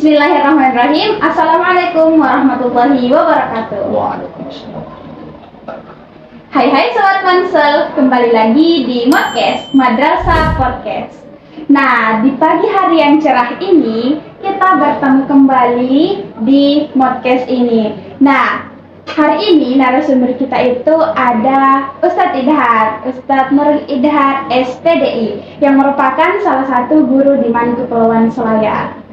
Bismillahirrahmanirrahim. Assalamualaikum warahmatullahi wabarakatuh. Waalaikumsalam. Hai Sobat Mansel, kembali lagi di Modcast Madrasah Podcast. Nah, di pagi hari yang cerah ini kita bertemu kembali di Modcast ini. Nah, hari ini narasumber kita itu ada Ustadz Idhar, Ustadz Nurul Idhar SPDI, yang merupakan salah satu guru di Man Kepulauan Selayar.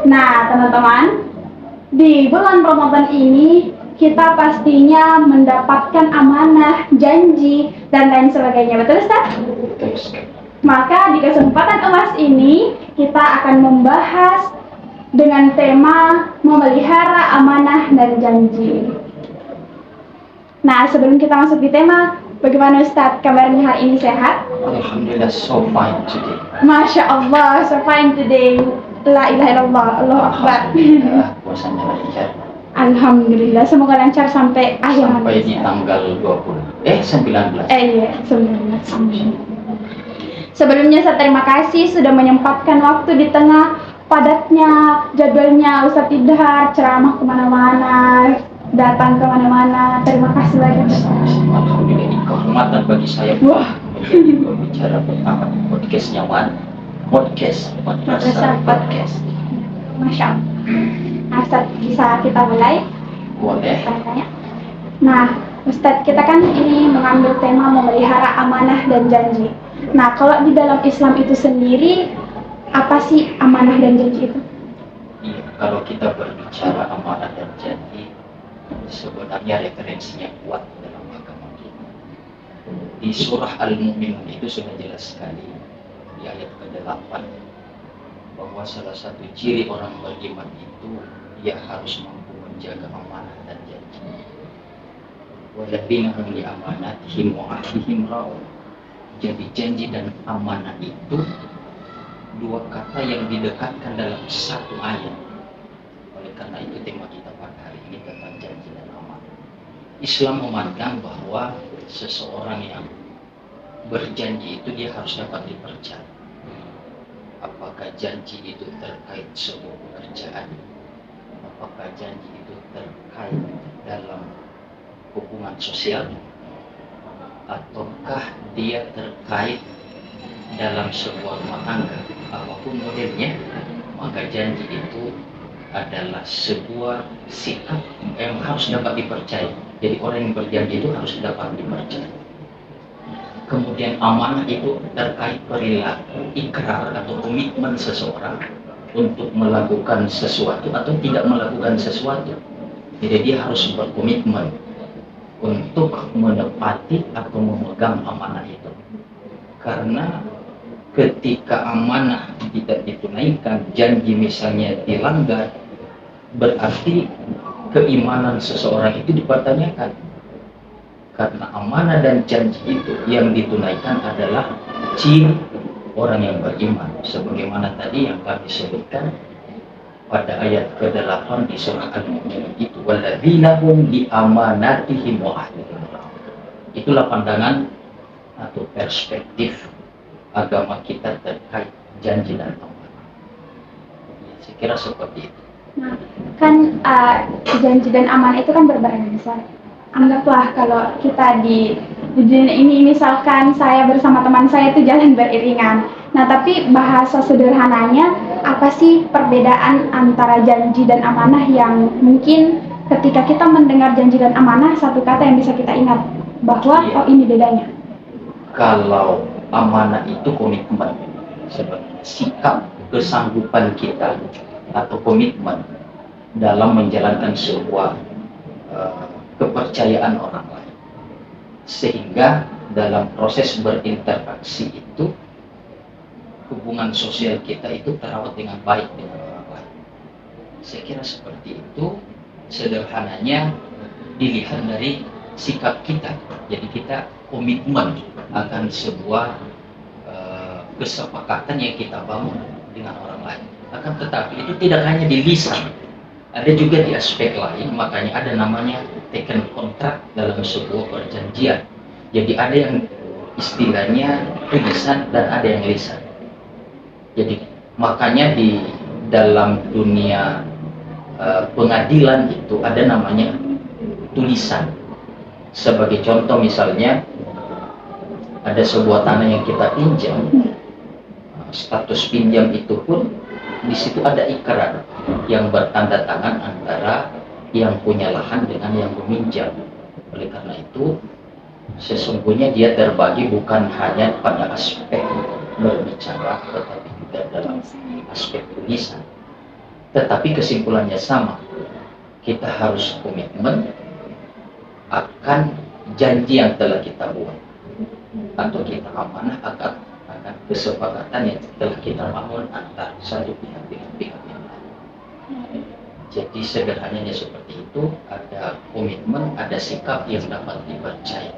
Nah, teman-teman, di bulan Ramadan ini kita pastinya mendapatkan amanah, janji, dan lain sebagainya. Betul, Ustaz? Maka di kesempatan emas ini kita akan membahas dengan tema memelihara amanah dan janji. Nah, sebelum kita masuk di tema, bagaimana Ustaz? Kabarnya hari ini sehat? Alhamdulillah, so fine today. Masya Allah, so fine today. La ilaha illallah, Allahu Akbar. Alhamdulillah, puasanya lancar. Alhamdulillah, semoga lancar sampai akhir Sampai di tanggal 19. Iya, 19. Sebelumnya saya terima kasih sudah menyempatkan waktu di tengah padatnya jadwalnya Ustadz Idhar, ceramah kemana-mana, datang kemana-mana. Terima kasih banyak. Alhamdulillah, ini kehormatan bagi saya. Wah. Menjadi pembicara pertama di podcast nyaman. Madrasah Podcast. Masya Allah. Nah, Ustadz, bisa kita mulai? Boleh. Tanya. Nah, Ustadz, kita kan ini mengambil tema memelihara amanah dan janji. Nah, kalau di dalam Islam itu sendiri, apa sih amanah dan janji itu? Iya, kalau kita berbicara amanah dan janji, sebenarnya referensinya kuat dalam agama kita. Di surah Al-Mu'minun itu sudah jelas sekali di ayat ke-8 bahwa salah satu ciri orang beriman itu dia harus mampu menjaga amanah dan janji. Walladzina hum li amanatihim wa ahdihim ra'un. Jadi janji dan amanah itu dua kata yang didekatkan dalam satu ayat. Oleh karena itu tema kita pada hari ini tentang janji dan amanah. Islam memandang bahwa seseorang yang berjanji itu dia harus dapat dipercaya. Apakah janji itu terkait sebuah pekerjaan? Apakah janji itu terkait dalam hubungan sosial? Ataukah dia terkait dalam sebuah rumah tangga? Apapun modelnya, maka janji itu adalah sebuah sikap yang harus dapat dipercaya. Jadi orang yang berjanji itu harus dapat dipercaya. Kemudian amanah itu terkait perilaku, ikrar atau komitmen seseorang untuk melakukan sesuatu atau tidak melakukan sesuatu. Jadi dia harus berkomitmen untuk menepati atau memegang amanah itu. Karena ketika amanah tidak ditunaikan, janji misalnya dilanggar, berarti keimanan seseorang itu dipertanyakan. Karena amanah dan janji itu yang ditunaikan adalah ciri orang yang beriman. Sebagaimana tadi yang kami sebutkan pada ayat ke-8 di surah Al-Mu'minun itu, walladzina hum li amanatihim wa ahdihim ra'un. Itulah pandangan atau perspektif agama kita terkait janji dan amanah. Ya, saya kira seperti itu. Nah, kan janji dan amanah itu kan berbarengan besar. Anggaplah kalau kita di dunia ini misalkan saya bersama teman saya itu jalan beriringan. Nah, tapi bahasa sederhananya apa sih perbedaan antara janji dan amanah yang mungkin ketika kita mendengar janji dan amanah satu kata yang bisa kita ingat bahwa oh ini bedanya. Kalau amanah itu komitmen, sebenarnya sikap kesanggupan kita atau komitmen dalam menjalankan sebuah kepercayaan orang lain, sehingga dalam proses berinteraksi itu hubungan sosial kita itu terawat dengan baik dengan orang lain. Saya kira seperti itu. Sederhananya dilihat dari sikap kita. Jadi kita komitmen akan sebuah kesepakatan yang kita bangun dengan orang lain. Akan tetapi itu tidak hanya di lisan, ada juga di aspek lain. Makanya ada namanya taken kontrak dalam sebuah perjanjian. Jadi ada yang istilahnya tulisan dan ada yang lisan. Jadi makanya di dalam dunia pengadilan itu ada namanya tulisan. Sebagai contoh misalnya ada sebuah tanah yang kita pinjam, status pinjam itu pun di situ ada ikrar yang bertanda tangan antara yang punya lahan dengan yang meminjam. Oleh karena itu sesungguhnya dia terbagi bukan hanya pada aspek berbicara, tetapi juga dalam aspek tulisan. Tetapi kesimpulannya sama, kita harus komitmen akan janji yang telah kita buat, atau kita amanah akan kesepakatan yang telah kita bangun antara satu pihak dengan pihak yang lain. Jadi sederhananya seperti itu, ada komitmen, ada sikap yang dapat dipercaya.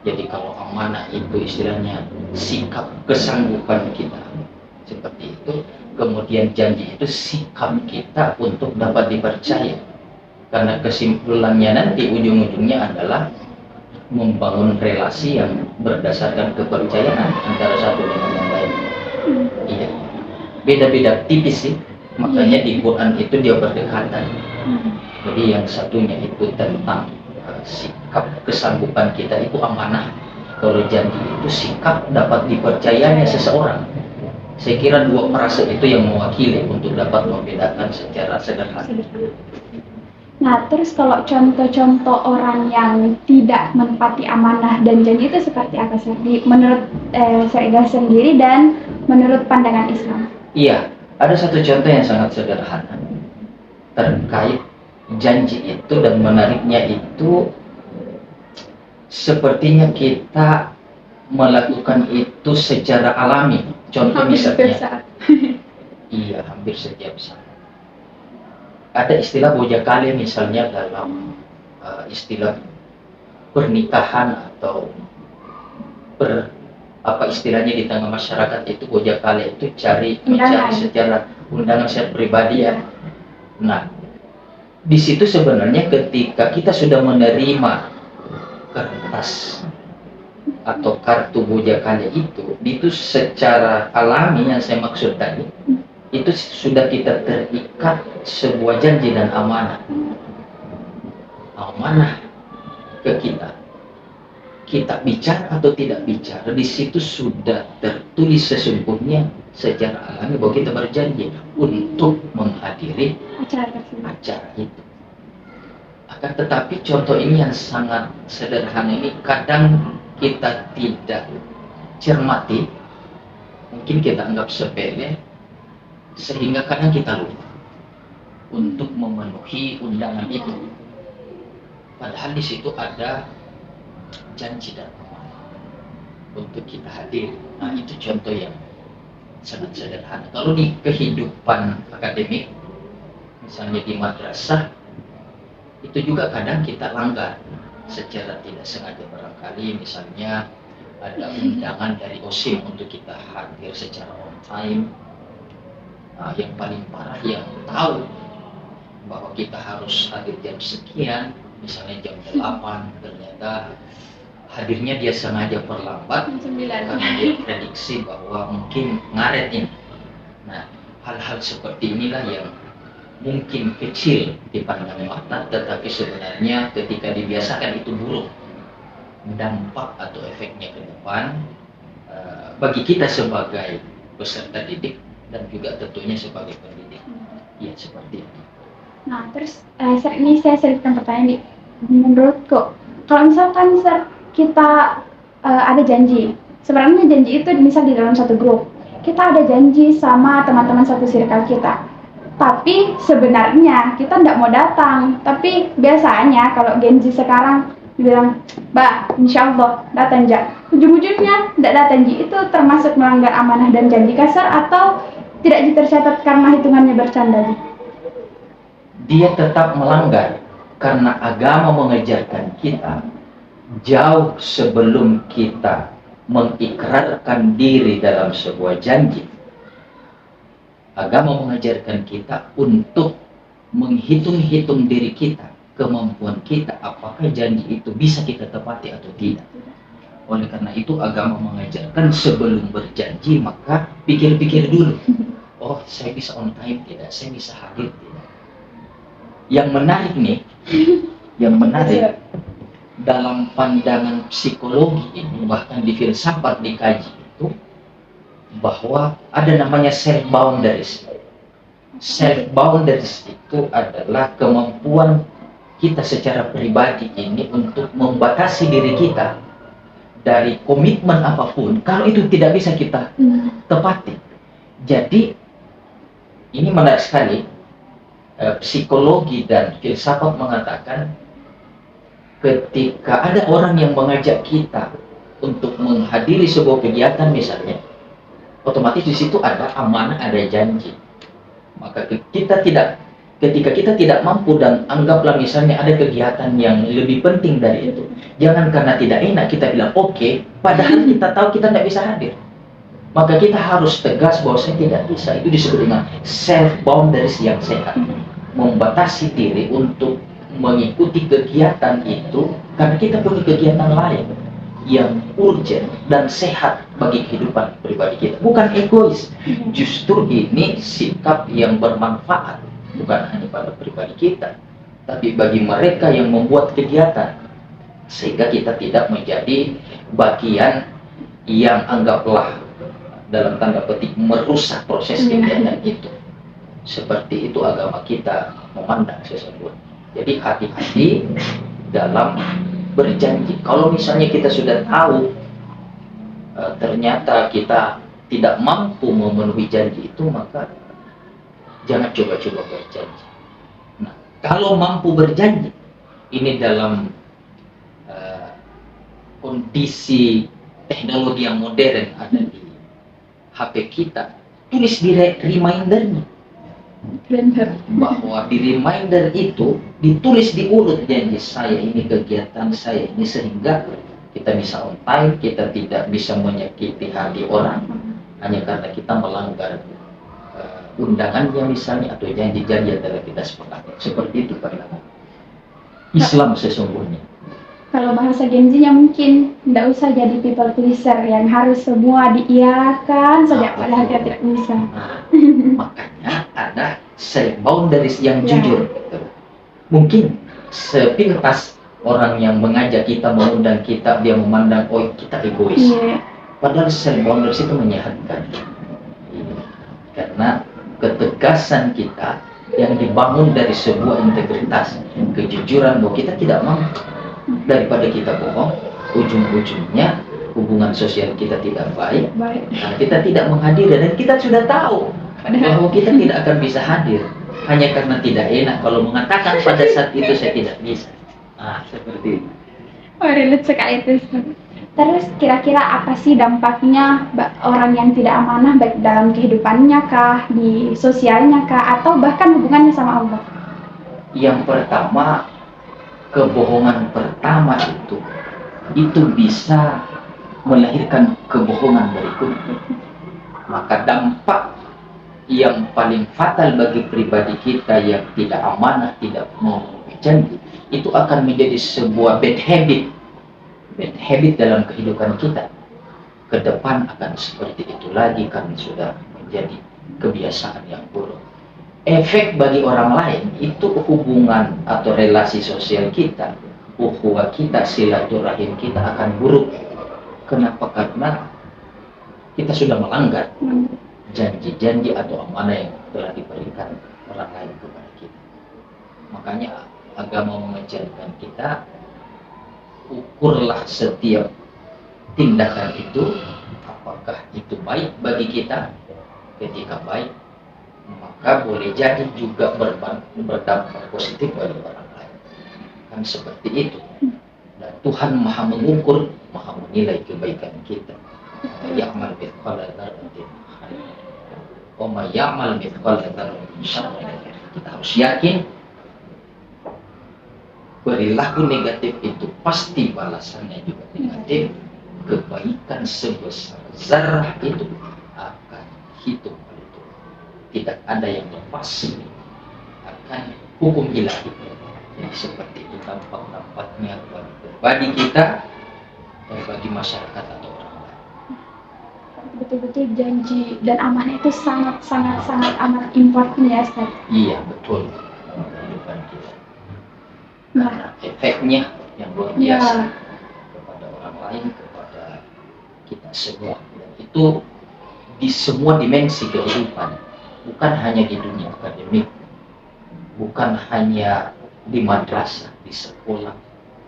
Jadi kalau amanah itu istilahnya sikap kesanggupan kita, seperti itu. Kemudian janji itu sikap kita untuk dapat dipercaya. Karena kesimpulannya nanti ujung-ujungnya adalah membangun relasi yang berdasarkan kepercayaan antara satu dengan yang lain. Iya, beda-beda tipis sih. Makanya di Quran itu dia berdekatan. Jadi yang satunya itu tentang sikap kesanggupan kita itu amanah. Kalau janji itu sikap dapat dipercayanya seseorang. Saya kira dua frase itu yang mewakili untuk dapat membedakan secara sederhana. Nah, terus kalau contoh-contoh orang yang tidak menepati amanah dan janji itu seperti apa sih? Menurut Saiga sendiri dan menurut pandangan Islam? Iya, ada satu contoh yang sangat sederhana terkait janji itu dan menariknya itu. Sepertinya kita melakukan itu secara alami. Contoh misalnya, iya, hampir setiap saat. Ada istilah bojakale misalnya dalam istilah pernikahan atau apa istilahnya di tengah masyarakat itu bojakale itu mencari secara undangan secara pribadi ya. Nah, di situ sebenarnya ketika kita sudah menerima kertas atau kartu bojakale itu secara alami yang saya maksud tadi, itu sudah kita terikat sebuah janji dan amanah ke kita bicara atau tidak bicara, di situ sudah tertulis sesungguhnya secara alami bahwa kita berjanji untuk menghadiri acara itu. Akan tetapi contoh ini yang sangat sederhana ini kadang kita tidak cermati, mungkin kita anggap sepele, sehingga kadang kita lupa untuk memenuhi undangan itu. Padahal di situ ada janji dan amanah untuk kita hadir. Nah, itu contoh yang sangat sederhana. Kalau di kehidupan akademik, misalnya di madrasah, itu juga kadang kita langgar secara tidak sengaja barangkali. Misalnya ada undangan dari OSIM untuk kita hadir secara on time. Nah, yang paling parah yang tahu bahwa kita harus hadir jam sekian, misalnya jam 8, ternyata hadirnya dia sengaja perlambat karena dia prediksi bahwa mungkin ngaret ini. Nah, hal-hal seperti inilah yang mungkin kecil dipandang mata, tetapi sebenarnya ketika dibiasakan itu buruk. Dampak atau efeknya ke depan bagi kita sebagai peserta didik dan juga tentunya sebagai pendidik. Ya, seperti itu. Nah, terus ini saya selipkan pertanyaan nih. Menurutku, kalau misalkan kita ada janji, sebenarnya janji itu misal di dalam satu grup, kita ada janji sama teman-teman satu circle kita. Tapi sebenarnya kita tidak mau datang. Tapi biasanya kalau Genji sekarang bilang, "Mbak, insya Allah datang ja." Ujung-ujungnya tidak datang ji. Itu termasuk melanggar amanah dan janji kasar atau tidak tercatat karena hitungannya bercanda ji? Dia tetap melanggar karena agama mengajarkan kita jauh sebelum kita mengikrarkan diri dalam sebuah janji. Agama mengajarkan kita untuk menghitung-hitung diri kita, kemampuan kita, apakah janji itu bisa kita tepati atau tidak. Oleh karena itu agama mengajarkan sebelum berjanji maka pikir-pikir dulu. oh saya bisa on time tidak, saya bisa hadir tidak. Yang menarik nih, yang menarik dalam pandangan psikologi ini, bahkan di filsafat dikaji itu, bahwa ada namanya self boundaries. Self boundaries itu adalah kemampuan kita secara pribadi ini untuk membatasi diri kita dari komitmen apapun kalau itu tidak bisa kita tepati. Jadi ini menarik sekali. Psikologi dan filsafat mengatakan ketika ada orang yang mengajak kita untuk menghadiri sebuah kegiatan misalnya, otomatis di situ ada amanah, ada janji. Maka ketika kita tidak mampu dan anggaplah misalnya ada kegiatan yang lebih penting dari itu, jangan karena tidak enak kita bilang oke, padahal kita tahu kita tidak bisa hadir. Maka kita harus tegas bahwa saya tidak bisa. Itu disebut dengan self boundaries yang sehat. Membatasi diri untuk mengikuti kegiatan itu karena kita punya kegiatan lain yang urgent dan sehat bagi kehidupan pribadi kita. Bukan egois. Justru ini sikap yang bermanfaat bukan hanya pada pribadi kita, tapi bagi mereka yang membuat kegiatan, sehingga kita tidak menjadi bagian yang anggaplah dalam tanda petik merusak proses kegiatan itu. Seperti itu agama kita memandang sesungguhnya. Jadi hati-hati dalam berjanji. Kalau misalnya kita sudah tahu ternyata kita tidak mampu memenuhi janji itu, maka jangan coba-coba berjanji. Nah, kalau mampu berjanji, ini dalam kondisi teknologi yang modern ada di HP kita, tulis di remindernya. Bahwa di reminder itu ditulis di urut janji saya ini, kegiatan saya ini, sehingga kita bisa on time, kita tidak bisa menyakiti hati orang hanya karena kita melanggar undangannya misalnya atau janji-janji yang telah kita sepakati. Seperti itu pandangan Islam sesungguhnya. Kalau bahasa Genzinya mungkin tidak usah jadi people pleaser yang harus semua diiyakan saja, padahal kita tidak bisa. Makanya ada self boundaries yang jujur. Mungkin sepintas orang yang mengajak kita, mengundang kita, dia memandang oh kita egois. Padahal self boundaries itu menyehatkan. Karena ketegasan kita yang dibangun dari sebuah integritas, kejujuran bahwa kita tidak mampu. Daripada kita bohong, ujung-ujungnya hubungan sosial kita tidak baik. Nah, kita tidak menghadiri dan kita sudah tahu bahwa kita tidak akan bisa hadir hanya karena tidak enak kalau mengatakan pada saat itu saya tidak bisa. Seperti itu. Relate sekali itu. Terus kira-kira apa sih dampaknya orang yang tidak amanah, baik dalam kehidupannya kah, di sosialnya kah, atau bahkan hubungannya sama Allah? Yang pertama, kebohongan pertama itu bisa melahirkan kebohongan berikutnya. Maka dampak yang paling fatal bagi pribadi kita yang tidak amanah, tidak mau janji, itu akan menjadi sebuah bad habit dalam kehidupan kita. Ke depan akan seperti itu lagi karena sudah menjadi kebiasaan yang buruk. Efek bagi orang lain itu hubungan atau relasi sosial kita, ukhuwah kita, silaturahim kita akan buruk. Kenapa? Karena kita sudah melanggar janji-janji atau amanah yang telah diberikan orang lain kepada kita. Makanya agama mengajarkan kita, ukurlah setiap tindakan itu, apakah itu baik bagi kita. Ketika baik, maka boleh jadi juga berdampak positif bagi orang lain. Kan seperti itu. Dan Tuhan Maha mengukur, Maha menilai kebaikan kita. Ya'mal mithqala dzarratin khairan wa may ya'mal mithqala dzarratin syarran. Kita harus yakin perilaku negatif itu pasti balasannya juga negatif. Kebaikan sebesar zarah itu akan hitung. Tidak ada yang lepas akan hukum ilahi. Jadi seperti itu dampak-dampaknya bagi kita dan bagi masyarakat atau orang lain. betul-betul janji dan amanah itu sangat amat important ya Ustaz. Iya, betul. Kehidupan kita. Nah, Karena efeknya yang luar ya, biasa kepada orang lain, kepada kita semua. Dan itu di semua dimensi kehidupan, bukan hanya di dunia akademik, bukan hanya di madrasah, di sekolah,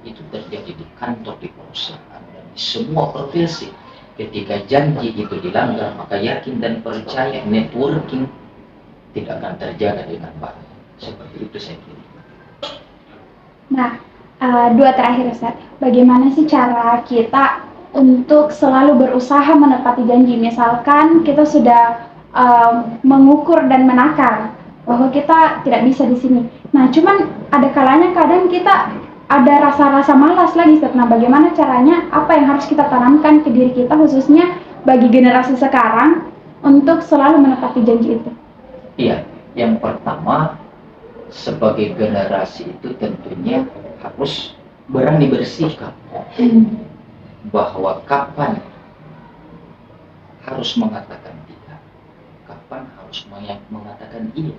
itu terjadi di kantor, di perusahaan, dan di semua profesi. Ketika janji itu dilanggar, maka yakin dan percaya networking tidak akan terjaga dengan baik. Seperti itu saya kira. nah, dua terakhir Ustaz, bagaimana sih cara kita untuk selalu berusaha menepati janji? Misalkan kita sudah mengukur dan menakar bahwa kita tidak bisa di sini. Nah, cuman ada kalanya kadang kita ada rasa-rasa malas lagi Ustaz. Nah, bagaimana caranya? Apa yang harus kita tanamkan ke diri kita khususnya bagi generasi sekarang untuk selalu menepati janji itu? Iya, yang pertama sebagai generasi itu tentunya harus berani bersikap bahwa kapan harus mengatakan tidak, kapan harus mengatakan iya.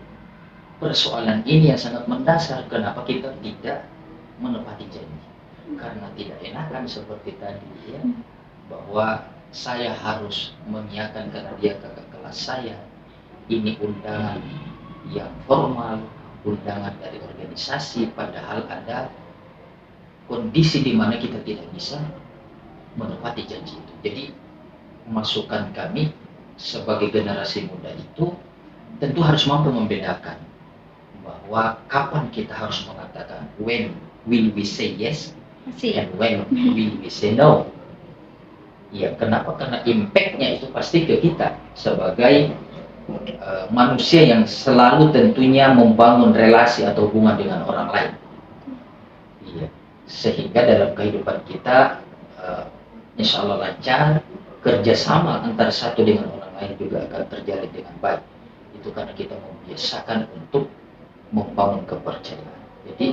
Persoalan ini yang sangat mendasar, kenapa kita tidak menepati janji? Karena tidak enakan seperti tadi ya, bahwa saya harus mengiyakan karena dia kakak kelas saya, ini undangan yang formal, undangan dari organisasi, padahal ada kondisi di mana kita tidak bisa menepati janji itu. Jadi masukan kami sebagai generasi muda itu tentu harus mampu membedakan bahwa kapan kita harus mengatakan when will we say yes and when will we say no. Ya, kenapa? Karena impact-nya itu pasti ke kita sebagai manusia yang selalu tentunya membangun relasi atau hubungan dengan orang lain. Iya. Sehingga dalam kehidupan kita insya Allah lancar, kerjasama antara satu dengan orang lain juga akan terjalin dengan baik. Itu karena kita membiasakan untuk membangun kepercayaan. Jadi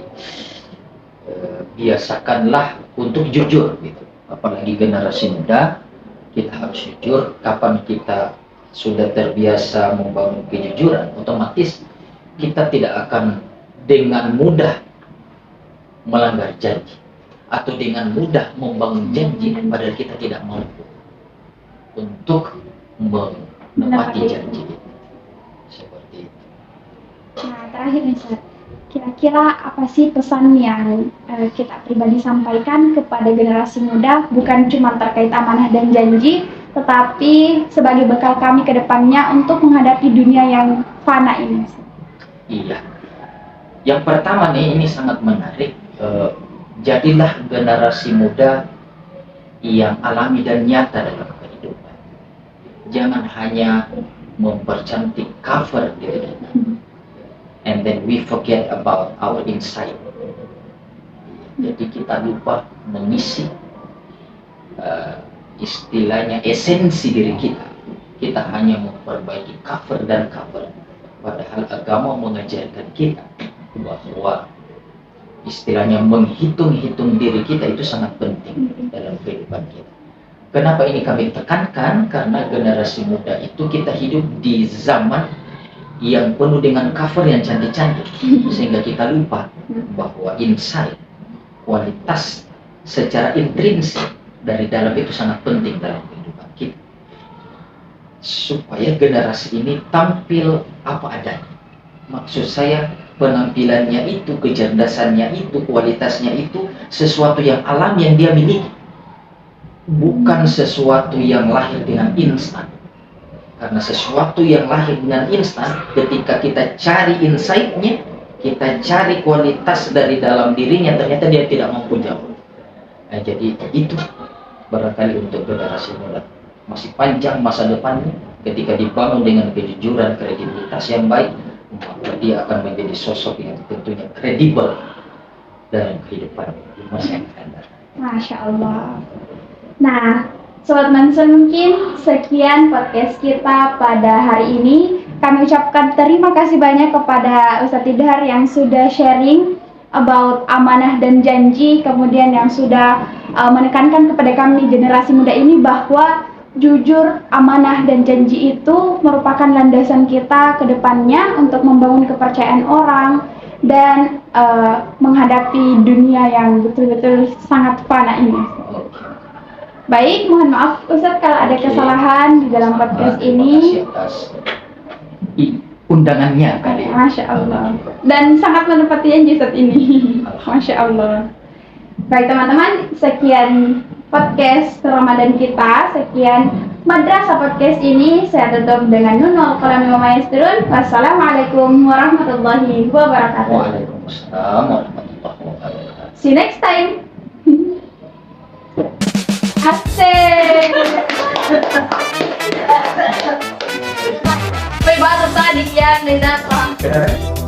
biasakanlah untuk jujur gitu. Apalagi generasi muda, kita harus jujur. Kapan kita sudah terbiasa membangun kejujuran, otomatis kita tidak akan dengan mudah melanggar janji atau dengan mudah membangun janji padahal kita tidak mampu untuk menepati janji. Seperti itu. Nah, terakhir nih Ustaz, kira-kira apa sih pesan yang kita pribadi sampaikan kepada generasi muda, bukan cuma terkait amanah dan janji, tetapi sebagai bekal kami ke depannya untuk menghadapi dunia yang fana ini? Iya. Yang pertama nih, ini sangat menarik. Jadilah generasi muda yang alami dan nyata dalam kehidupan. Jangan hanya mempercantik cover diri kita, and then we forget about our inside. Jadi kita lupa mengisi istilahnya esensi diri kita. Kita hanya memperbaiki cover dan cover. Padahal agama mengajarkan kita bahwa istilahnya menghitung-hitung diri kita itu sangat penting dalam kehidupan kita. Kenapa ini kami tekankan? Karena generasi muda itu kita hidup di zaman yang penuh dengan cover yang cantik-cantik, sehingga kita lupa bahwa inside, kualitas secara intrinsik dari dalam itu sangat penting dalam kehidupan kita. Supaya generasi ini tampil apa adanya. Maksud saya, penampilannya itu, kecerdasannya itu, kualitasnya itu sesuatu yang alami yang dia miliki, bukan sesuatu yang lahir dengan instan. Karena sesuatu yang lahir dengan instan, ketika kita cari insight-nya, kita cari kualitas dari dalam dirinya, ternyata dia tidak mampu jawab. Nah, jadi itu barangkali untuk generasi muda, masih panjang masa depannya. Ketika dibangun dengan kejujuran, kredibilitas yang baik, maka dia akan menjadi sosok yang tentunya kredibel dalam kehidupan masa yang akan datang. Masya Allah. Nah, Sobat Mansa, mungkin sekian podcast kita pada hari ini. Kami ucapkan terima kasih banyak kepada Ustadz Tidhar yang sudah sharing about amanah dan janji, kemudian yang sudah menekankan kepada kami generasi muda ini bahwa jujur, amanah, dan janji itu merupakan landasan kita ke depannya untuk membangun kepercayaan orang dan menghadapi dunia yang betul-betul sangat fana ini. Baik, mohon maaf Ustadz kalau ada Oke. kesalahan di dalam podcast Terima ini. kasih atas undangannya kali. Masya Allah. Dan sangat menepati janji Ustadz ini. Masya Allah. Baik teman-teman, sekian podcast Ramadan kita, sekian Madrasah Podcast ini. Saya tutup dengan nunul qalam wa mayastrun. Wassalamualaikum warahmatullahi wabarakatuh. Waalaikumsalam warahmatullahi wabarakatuh. See you next time. Asik. Baik banget tadi ya, Nida.